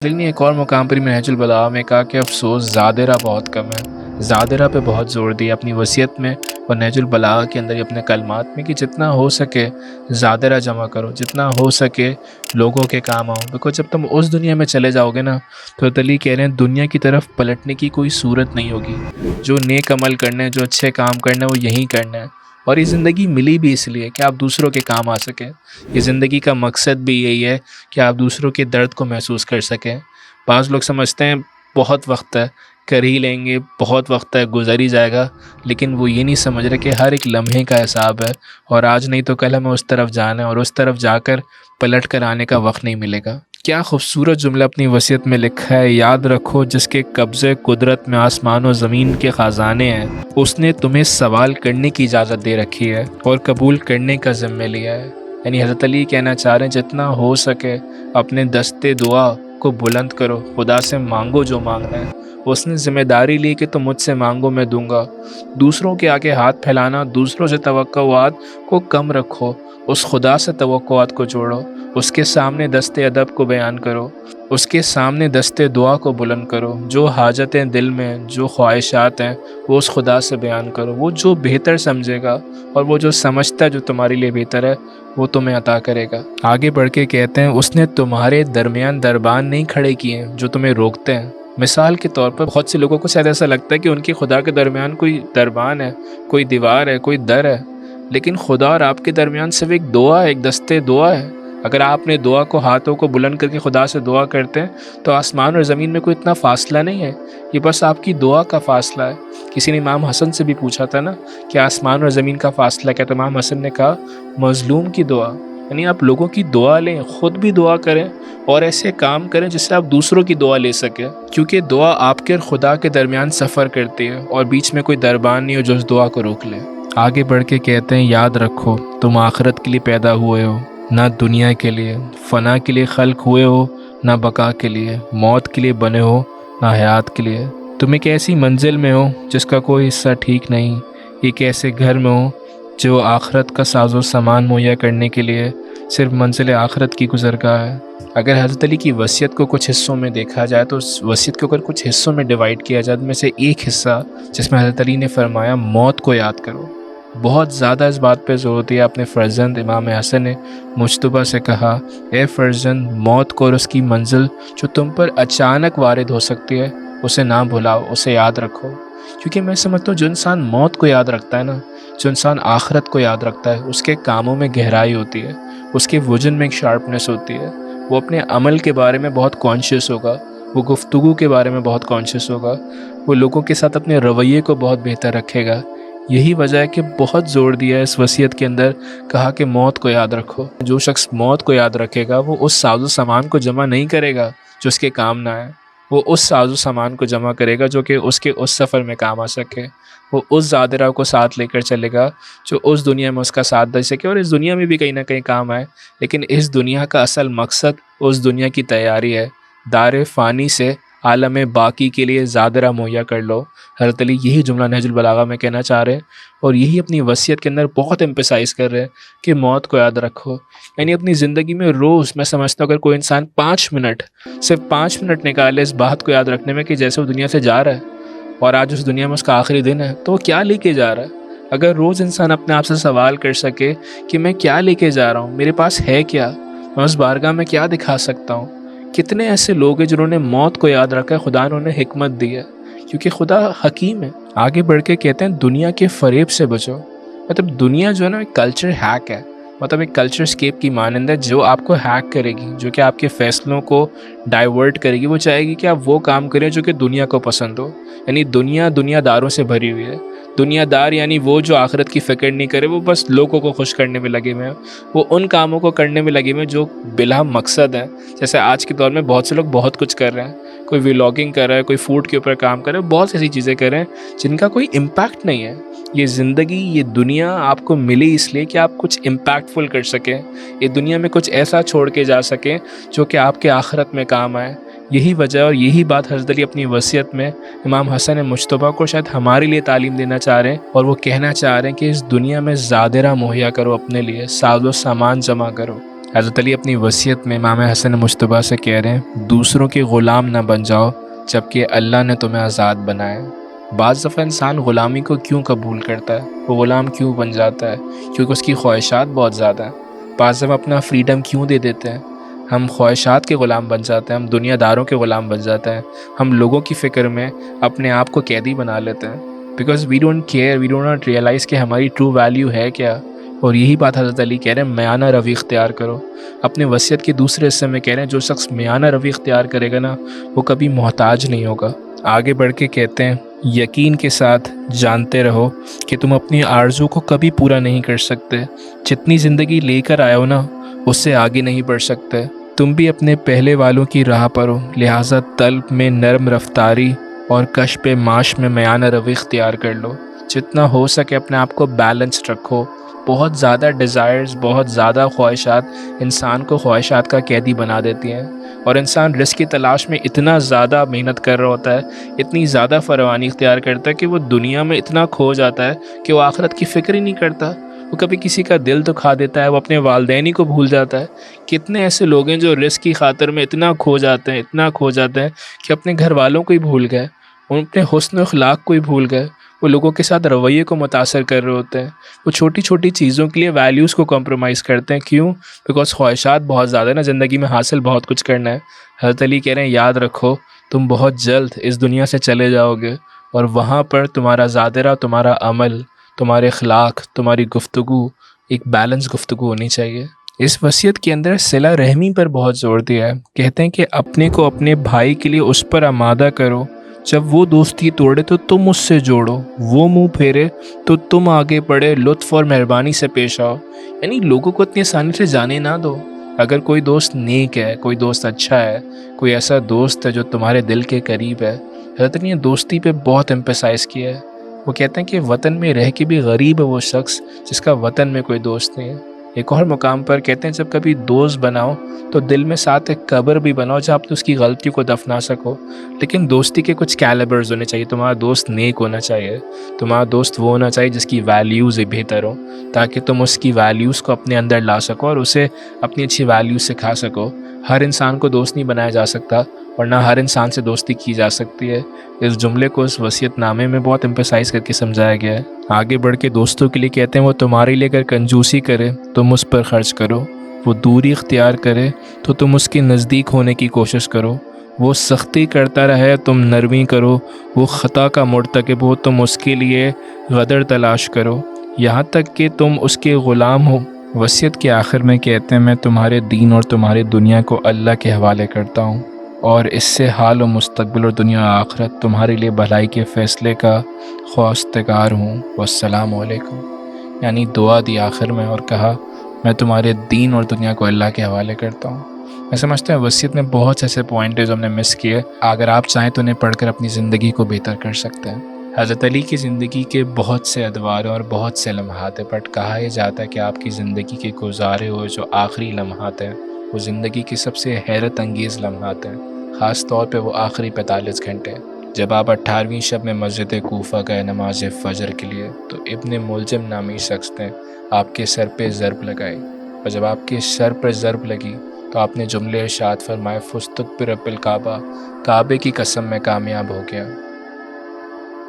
دل نے ایک اور مقام پر نہج البلاغہ میں کہا کہ افسوس زادرہ بہت کم ہے۔ زادرہ پہ بہت زور دیا اپنی وصیت میں اور نہج البلاغہ کے اندر اپنے کلمات میں کہ جتنا ہو سکے زادرہ جمع کرو، جتنا ہو سکے لوگوں کے کام آؤ، بیکاز جب تم اس دنیا میں چلے جاؤ گے نا تو علی کہہ رہے ہیں دنیا کی طرف پلٹنے کی کوئی صورت نہیں ہوگی۔ جو نیک عمل کرنے ہیں، جو اچھے کام کرنے ہیں وہ یہیں کرنا ہے، اور یہ زندگی ملی بھی اس لیے کہ آپ دوسروں کے کام آ سکیں۔ یہ زندگی کا مقصد بھی یہی ہے کہ آپ دوسروں کے درد کو محسوس کر سکیں۔ بعض لوگ سمجھتے ہیں بہت وقت ہے، کر ہی لیں گے، بہت وقت ہے، گزر ہی جائے گا، لیکن وہ یہ نہیں سمجھ رہے کہ ہر ایک لمحے کا حساب ہے، اور آج نہیں تو کل ہمیں اس طرف جانا ہے، اور اس طرف جا کر پلٹ کر آنے کا وقت نہیں ملے گا۔ کیا خوبصورت جملہ اپنی وصیت میں لکھا ہے، یاد رکھو جس کے قبضے قدرت میں آسمان و زمین کے خزانے ہیں، اس نے تمہیں سوال کرنے کی اجازت دے رکھی ہے اور قبول کرنے کا ذمہ لیا ہے۔ یعنی حضرت علی کہنا چاہ رہے ہیں جتنا ہو سکے اپنے دستے دعا کو بلند کرو، خدا سے مانگو جو مانگنا ہے۔ اس نے ذمہ داری لی کہ تم مجھ سے مانگو میں دوں گا۔ دوسروں کے آگے ہاتھ پھیلانا، دوسروں سے توقعات کو کم رکھو، اس خدا سے توقعات کو جوڑو، اس کے سامنے دستے ادب کو بیان کرو، اس کے سامنے دستے دعا کو بلند کرو۔ جو حاجتیں دل میں، جو خواہشات ہیں وہ اس خدا سے بیان کرو۔ وہ جو بہتر سمجھے گا اور وہ جو سمجھتا ہے جو تمہارے لیے بہتر ہے وہ تمہیں عطا کرے گا۔ آگے بڑھ کے کہتے ہیں اس نے تمہارے درمیان دربان نہیں کھڑے کیے جو تمہیں روکتے ہیں۔ مثال کے طور پر بہت سے لوگوں کو شاید ایسا لگتا ہے کہ ان کی خدا کے درمیان کوئی دربان ہے، کوئی دیوار ہے، کوئی در ہے، لیکن خدا اور آپ کے درمیان صرف ایک دعا ہے، ایک دستے دعا ہے۔ اگر آپ نے دعا کو، ہاتھوں کو بلند کر کے خدا سے دعا کرتے ہیں تو آسمان اور زمین میں کوئی اتنا فاصلہ نہیں ہے، یہ بس آپ کی دعا کا فاصلہ ہے۔ کسی نے امام حسن سے بھی پوچھا تھا نا کہ آسمان اور زمین کا فاصلہ کیا، تو امام حسن نے کہا مظلوم کی دعا۔ یعنی آپ لوگوں کی دعا لیں، خود بھی دعا کریں اور ایسے کام کریں جس سے آپ دوسروں کی دعا لے سکیں، کیونکہ دعا آپ کے اور خدا کے درمیان سفر کرتی ہے اور بیچ میں کوئی دربان نہیں ہو جو اس دعا کو روک لے۔ آگے بڑھ کے کہتے ہیں یاد رکھو تم آخرت کے لیے پیدا ہوئے ہو، نہ دنیا کے لیے۔ فنا کے لیے خلق ہوئے ہو، نہ بقا کے لیے۔ موت کے لیے بنے ہو، نہ حیات کے لیے۔ تم ایک ایسی منزل میں ہو جس کا کوئی حصہ ٹھیک نہیں، ایک ایسے گھر میں ہو جو آخرت کا ساز و سامان مہیا کرنے کے لیے صرف منزل آخرت کی گزرگاہ ہے۔ اگر حضرت علی کی وصیت کو کچھ حصوں میں دیکھا جائے تو اس وصیت کو اگر کچھ حصوں میں ڈیوائیڈ کیا جائے، میں سے ایک حصہ جس میں حضرت علی نے فرمایا موت کو یاد کرو، بہت زیادہ اس بات پہ زور دیا اپنے فرزند امام حسن نے مجتبیٰ سے کہا اے فرزند، موت کو اور اس کی منزل جو تم پر اچانک وارد ہو سکتی ہے اسے نہ بھلاؤ، اسے یاد رکھو۔ کیونکہ میں سمجھتا ہوں جو انسان موت کو یاد رکھتا ہے نا، جو انسان آخرت کو یاد رکھتا ہے، اس کے کاموں میں گہرائی ہوتی ہے، اس کے وجن میں ایک شارپنیس ہوتی ہے، وہ اپنے عمل کے بارے میں بہت کانشیس ہوگا، وہ گفتگو کے بارے میں بہت کانشیس ہوگا، وہ لوگوں کے ساتھ اپنے رویے کو بہت بہتر رکھے گا۔ یہی وجہ ہے کہ بہت زور دیا ہے اس وصیت کے اندر، کہا کہ موت کو یاد رکھو۔ جو شخص موت کو یاد رکھے گا وہ اس ساز و سامان کو جمع نہیں کرے گا جو اس کے کام نہ آئے، وہ اس ساز و سامان کو جمع کرے گا جو کہ اس کے اس سفر میں کام آ سکے، وہ اس زادرہ کو ساتھ لے کر چلے گا جو اس دنیا میں اس کا ساتھ دے سکے اور اس دنیا میں بھی کہیں نہ کہیں کام آئے۔ لیکن اس دنیا کا اصل مقصد اس دنیا کی تیاری ہے، دار فانی سے عالم باقی کے لیے زادرہ مہیا کر لو۔ حضرت علی یہی جملہ نہج البلاغہ میں کہنا چاہ رہے ہیں اور یہی اپنی وصیت کے اندر بہت ایمپیسائز کر رہے ہیں کہ موت کو یاد رکھو۔ یعنی اپنی زندگی میں روز میں سمجھتا ہوں اگر کوئی انسان 5 منٹ، صرف 5 منٹ نکالے اس بات کو یاد رکھنے میں کہ جیسے وہ دنیا سے جا رہا ہے اور آج اس دنیا میں اس کا آخری دن ہے تو وہ کیا لے کے جا رہا ہے، اگر روز انسان اپنے آپ سے سوال کر سکے کہ میں کیا لے کے جا رہا ہوں، میرے پاس ہے کیا، میں اس بارگاہ میں کیا دکھا سکتا ہوں۔ کتنے ایسے لوگ ہیں جنہوں نے موت کو یاد رکھا ہے، خدا نے انہیں حکمت دی ہے کیونکہ خدا حکیم ہے۔ آگے بڑھ کے کہتے ہیں دنیا کے فریب سے بچو۔ مطلب دنیا جو ہے نا ایک کلچر ہیک ہے، مطلب ایک کلچر اسکیپ کی مانند ہے جو آپ کو ہیک کرے گی، جو کہ آپ کے فیصلوں کو ڈائیورٹ کرے گی۔ وہ چاہے گی کہ آپ وہ کام کریں جو کہ دنیا کو پسند ہو۔ یعنی دنیا داروں سے بھری ہوئی ہے۔ دنیا دار یعنی وہ جو آخرت کی فکر نہیں کرے، وہ بس لوگوں کو خوش کرنے میں لگے ہوئے ہیں، وہ ان کاموں کو کرنے میں لگے ہوئے ہیں جو بلا مقصد ہیں۔ جیسے آج کے دور میں بہت سے لوگ بہت کچھ کر رہے ہیں، کوئی ولاگنگ کر رہا ہے، کوئی فوڈ کے اوپر کام کر رہا ہے، بہت ایسی چیزیں کر رہے ہیں جن کا کوئی امپیکٹ نہیں ہے۔ یہ زندگی، یہ دنیا آپ کو ملی اس لیے کہ آپ کچھ امپیکٹ فل کر سکیں، یہ دنیا میں کچھ ایسا چھوڑ کے جا سکیں جو کہ آپ کے آخرت میں کام آئے۔ یہی وجہ اور یہی بات حضرت علی اپنی وصیت میں امام حسن مجتبیٰ کو شاید ہمارے لیے تعلیم دینا چاہ رہے ہیں، اور وہ کہنا چاہ رہے ہیں کہ اس دنیا میں زادرہ مہیا کرو، اپنے لیے ساز و سامان جمع کرو، حضرت علی اپنی وصیت میں امام حسن مجتبیٰ سے کہہ رہے ہیں دوسروں کے غلام نہ بن جاؤ جبکہ اللہ نے تمہیں آزاد بنایا ہے۔ بعض دفعہ انسان غلامی کو کیوں قبول کرتا ہے، وہ غلام کیوں بن جاتا ہے؟ کیونکہ اس کی خواہشات بہت زیادہ ہیں۔ بعض دفعہ اپنا فریڈم کیوں دے دیتے ہیں؟ ہم خواہشات کے غلام بن جاتے ہیں، ہم دنیا داروں کے غلام بن جاتے ہیں، ہم لوگوں کی فکر میں اپنے آپ کو قیدی بنا لیتے ہیں، because we don't care, we do not realise کہ ہماری ٹرو ویلیو ہے کیا۔ اور یہی بات حضرت علی کہہ رہے ہیں میانہ روی اختیار کرو۔ اپنے وصیت کے دوسرے حصے میں کہہ رہے ہیں جو شخص میانہ روی اختیار کرے گا نا وہ کبھی محتاج نہیں ہوگا۔ آگے بڑھ کے کہتے ہیں یقین کے ساتھ جانتے رہو کہ تم اپنی آرزو کو کبھی پورا نہیں کر سکتے، جتنی زندگی لے کر آئے ہو نا اس سے آگے نہیں بڑھ سکتے۔ تم بھی اپنے پہلے والوں کی راہ پر ہو، لہٰذا طلب میں نرم رفتاری اور کشف معاش میں میانہ روی اختیار کر لو۔ جتنا ہو سکے اپنے آپ کو بیلنسڈ رکھو۔ بہت زیادہ ڈیزائرز، بہت زیادہ خواہشات انسان کو خواہشات کا قیدی بنا دیتی ہیں، اور انسان رزق کی تلاش میں اتنا زیادہ محنت کر رہا ہوتا ہے، اتنی زیادہ فراوانی اختیار کرتا ہے کہ وہ دنیا میں اتنا کھو جاتا ہے کہ وہ آخرت کی فکر ہی نہیں کرتا۔ وہ کبھی کسی کا دل دکھا دیتا ہے، وہ اپنے والدین ہی کو بھول جاتا ہے۔ کتنے ایسے لوگ ہیں جو رزق کی خاطر میں اتنا کھو جاتے ہیں، اتنا کھو جاتے ہیں کہ اپنے گھر والوں کو ہی بھول گئے، ان اپنے حسن و اخلاق کو ہی بھول گئے، وہ لوگوں کے ساتھ رویے کو متاثر کر رہے ہوتے ہیں، وہ چھوٹی چھوٹی چیزوں کے لیے ویلیوز کو کمپرومائز کرتے ہیں۔ کیوں؟ بیکاز خواہشات بہت زیادہ ہے نا، زندگی میں حاصل بہت کچھ کرنا ہے۔ حضرت علی کہہ رہے ہیں یاد رکھو تم بہت جلد اس دنیا سے چلے جاؤ گے، اور وہاں پر تمہارا زادرہ، تمہارا عمل، تمہارے اخلاق، تمہاری گفتگو ایک بیلنس گفتگو ہونی چاہیے۔ اس وصیت کے اندر صلہ رحمی پر بہت زور دیا ہے۔ کہتے ہیں کہ اپنے کو اپنے بھائی کے لیے اس پر آمادہ کرو، جب وہ دوستی توڑے تو تم اس سے جوڑو، وہ منہ پھیرے تو تم آگے بڑھے، لطف اور مہربانی سے پیش آؤ۔ یعنی لوگوں کو اتنی آسانی سے جانے نہ دو۔ اگر کوئی دوست نیک ہے، کوئی دوست اچھا ہے، کوئی ایسا دوست ہے جو تمہارے دل کے قریب ہے، حضرت نے دوستی پہ بہت ایمپیسائز کیا ہے۔ وہ کہتے ہیں کہ وطن میں رہ کے بھی غریب ہے وہ شخص جس کا وطن میں کوئی دوست نہیں ہے۔ ایک اور مقام پر کہتے ہیں جب کبھی دوست بناؤ تو دل میں ساتھ ایک قبر بھی بناؤ جہاں آپ اس کی غلطیوں کو دفنا سکو۔ لیکن دوستی کے کچھ کیلیبرز ہونے چاہیے۔ تمہارا دوست نیک ہونا چاہیے، تمہارا دوست وہ ہونا چاہیے جس کی ویلیوز بہتر ہو، تاکہ تم اس کی ویلیوز کو اپنے اندر لا سکو اور اسے اپنی اچھی ویلیوز سکھا سکو۔ ہر انسان کو دوست نہیں بنایا جا سکتا، اور نہ ہر انسان سے دوستی کی جا سکتی ہے۔ اس جملے کو اس وصیت نامے میں بہت ایمپیسائز کر کے سمجھایا گیا ہے۔ آگے بڑھ کے دوستوں کے لیے کہتے ہیں وہ تمہارے لیے اگر کنجوسی کرے تم اس پر خرچ کرو، وہ دوری اختیار کرے تو تم اس کے نزدیک ہونے کی کوشش کرو، وہ سختی کرتا رہے تم نرمی کرو، وہ خطا کا مرتکب ہو تم اس کے لیے غدر تلاش کرو، یہاں تک کہ تم اس کے غلام ہو۔ وصیت کے آخر میں کہتے ہیں میں تمہارے دین اور تمہاری دنیا کو اللہ کے حوالے کرتا ہوں، اور اس سے حال و مستقبل اور دنیا و آخرت تمہارے لیے بھلائی کے فیصلے کا خواستگار ہوں۔ والسلام علیکم۔ یعنی دعا دی آخر میں اور کہا میں تمہارے دین اور دنیا کو اللہ کے حوالے کرتا ہوں۔ میں سمجھتا ہوں وصیت میں بہت سے ایسے پوائنٹ ہیں جو ہم نے مس کیے، اگر آپ چاہیں تو انہیں پڑھ کر اپنی زندگی کو بہتر کر سکتے ہیں۔ حضرت علی کی زندگی کے بہت سے ادوار اور بہت سے لمحات ہیں، بٹ کہا یہ جاتا ہے کہ آپ کی زندگی کے گزارے ہوئے جو آخری لمحات ہیں وہ زندگی کے سب سے حیرت انگیز لمحات ہیں، خاص طور پہ وہ آخری 45 گھنٹے۔ جب آپ 18ویں شب میں مسجد کوفہ گئے نماز فجر کے لیے تو ابن ملجم نامی شخص نے آپ کے سر پہ ضرب لگائی، اور جب آپ کے سر پر ضرب لگی تو آپ نے جملے ارشاد فرمائے فزت برب الکعبہ، کعبے کی قسم میں کامیاب ہو گیا۔